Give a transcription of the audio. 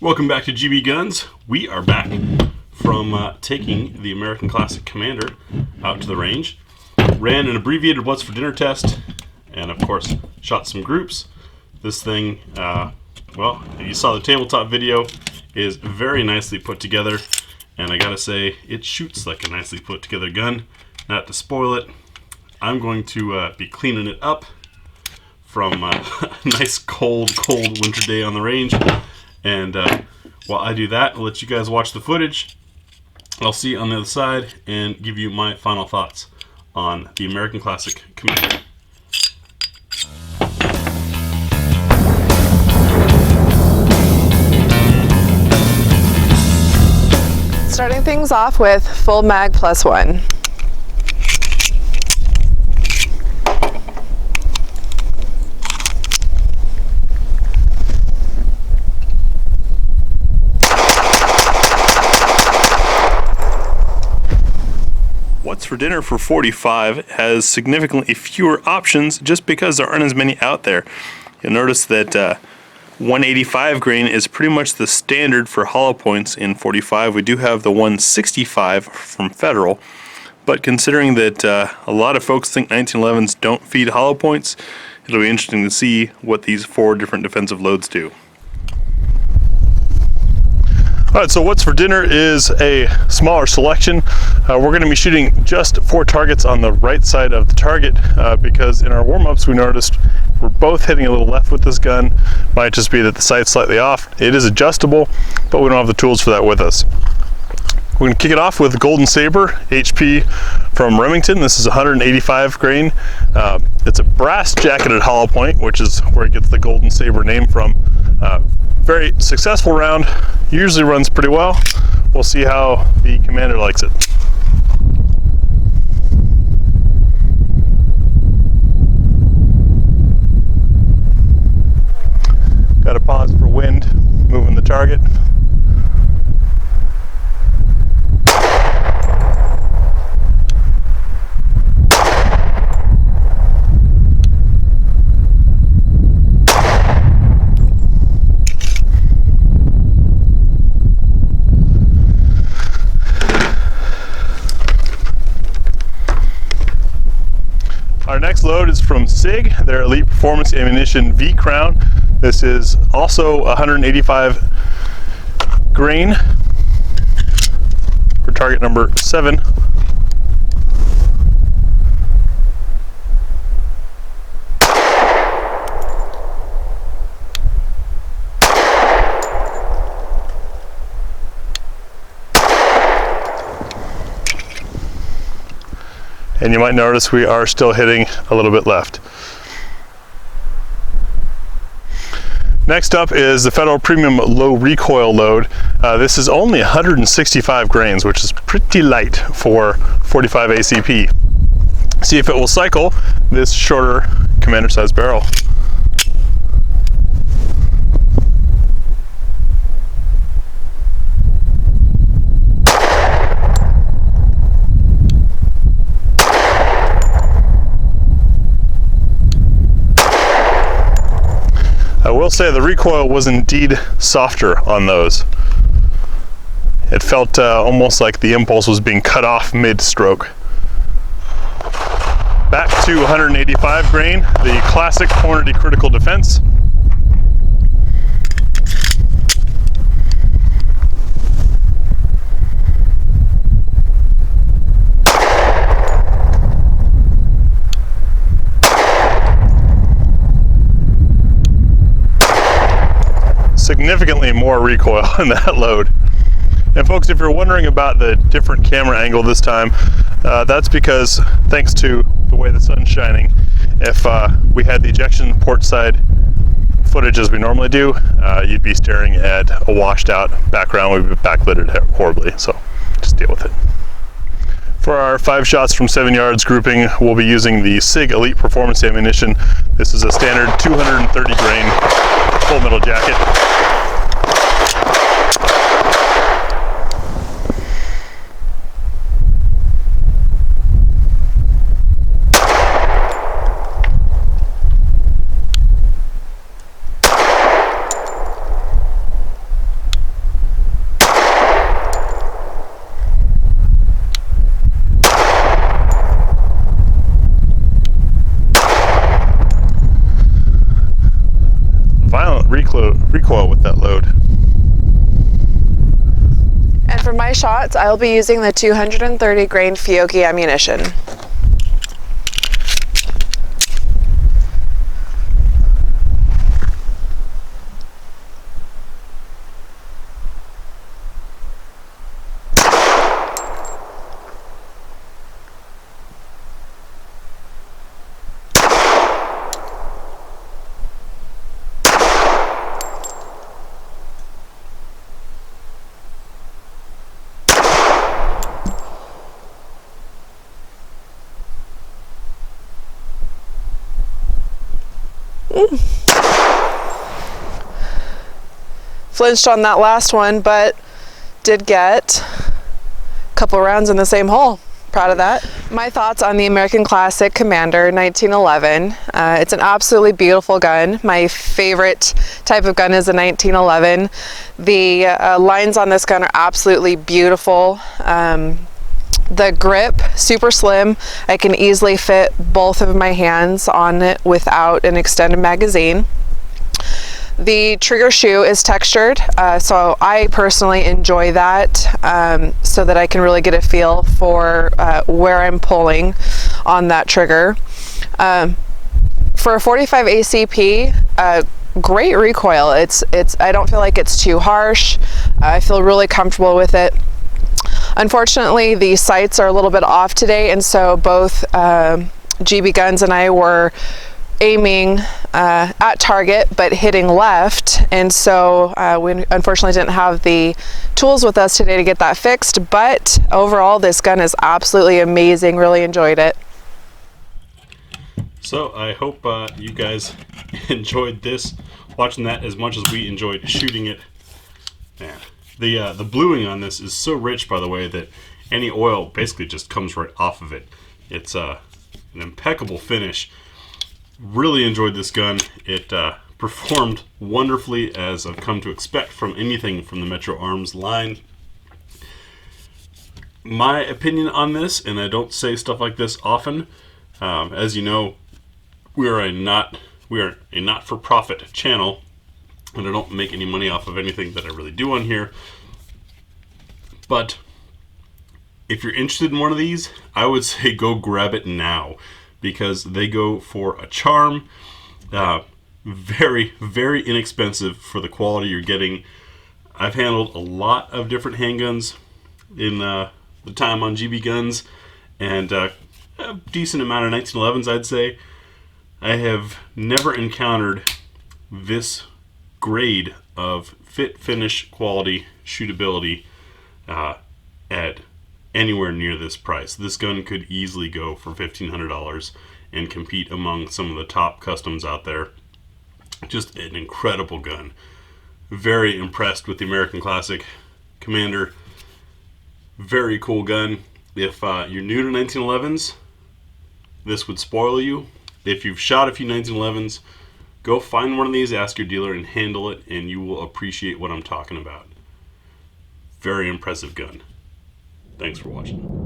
Welcome back to GBGuns. We are back from taking the American Classic Commander out to the range. Ran an abbreviated what's for dinner test, and of course shot some groups. This thing, well, you saw the tabletop video, is very nicely put together, and I gotta say, it shoots like a nicely put together gun. Not to spoil it, I'm going to be cleaning it up from a nice cold winter day on the range. And while I do that, I'll let you guys watch the footage. I'll see you on the other side and give you my final thoughts on the American Classic Commander. Starting things off with full mag +1. What's for Dinner for 45 has significantly fewer options just because there aren't as many out there. You'll notice that 185 grain is pretty much the standard for hollow points in 45. We do have the 165 from Federal, but considering that a lot of folks think 1911s don't feed hollow points, it'll be interesting to see what these 4 different defensive loads do. Alright, so what's for dinner is a smaller selection. We're going to be shooting just 4 targets on the right side of the target because in our warm-ups we noticed we're both hitting a little left with this gun. Might just be that the sight's slightly off. It is adjustable, but we don't have the tools for that with us. We're going to kick it off with Golden Saber HP from Remington. This is 185 grain. It's a brass jacketed hollow point, which is where it gets the Golden Saber name from. Very successful round, usually runs pretty well. We'll see how the commander likes it. Got to pause for wind, moving the target. Our next load is from SIG, their Elite Performance Ammunition V Crown. This is also 185 grain for target number 7. And you might notice we are still hitting a little bit left. Next up is the Federal Premium Low Recoil Load. This is only 165 grains, which is pretty light for 45 ACP. See if it will cycle this shorter commander size barrel. I will say the recoil was indeed softer on those. It felt almost like the impulse was being cut off mid-stroke. Back to 185 grain, the classic Hornady Critical Defense. Significantly more recoil in that load. And folks, if you're wondering about the different camera angle this time, that's because thanks to the way the sun's shining, if we had the ejection port side footage as we normally do, you'd be staring at a washed out background. We'd be backlit horribly, so just deal with it. For our 5 shots from 7 yards grouping, we'll be using the SIG Elite Performance Ammunition. This is a standard 230 grain full metal jacket. recoil with that load. And for my shots, I'll be using the 230 grain Fiocchi ammunition. Flinched on that last one, but did get a couple rounds in the same hole. Proud of that. My thoughts on the American Classic Commander 1911. It's an absolutely beautiful gun. My favorite type of gun is a 1911. The lines on this gun are absolutely beautiful. The grip, super slim. I can easily fit both of my hands on it without an extended magazine. The trigger shoe is textured, so I personally enjoy that, so that I can really get a feel for where I'm pulling on that trigger. For a 45 ACP, great recoil. I don't feel like it's too harsh. I feel really comfortable with it. Unfortunately, the sights are a little bit off today, and so both GBGuns and I were aiming at target but hitting left, and so we unfortunately didn't have the tools with us today to get that fixed, but overall this gun is absolutely amazing. Really enjoyed it. So I hope you guys enjoyed this, watching that as much as we enjoyed shooting it. Man, the bluing on this is so rich, by the way, that any oil basically just comes right off of it. It's an impeccable finish. Really enjoyed this gun. It performed wonderfully, as I've come to expect from anything from the Metro Arms line. My opinion on this, and I don't say stuff like this often, as you know, we are a not-for-profit channel, and I don't make any money off of anything that I really do on here. But if you're interested in one of these, I would say go grab it now, because they go for a charm. Very, very inexpensive for the quality you're getting. I've handled a lot of different handguns in the time on GBGuns, and a decent amount of 1911s, I'd say. I have never encountered this grade of fit, finish, quality, shootability at anywhere near this price. This gun could easily go for $1,500 and compete among some of the top customs out there. Just an incredible gun. Very impressed with the American Classic Commander. Very cool gun. If you're new to 1911s, this would spoil you. If you've shot a few 1911s, go find one of these, ask your dealer, and handle it, and you will appreciate what I'm talking about. Very impressive gun. Thanks for watching.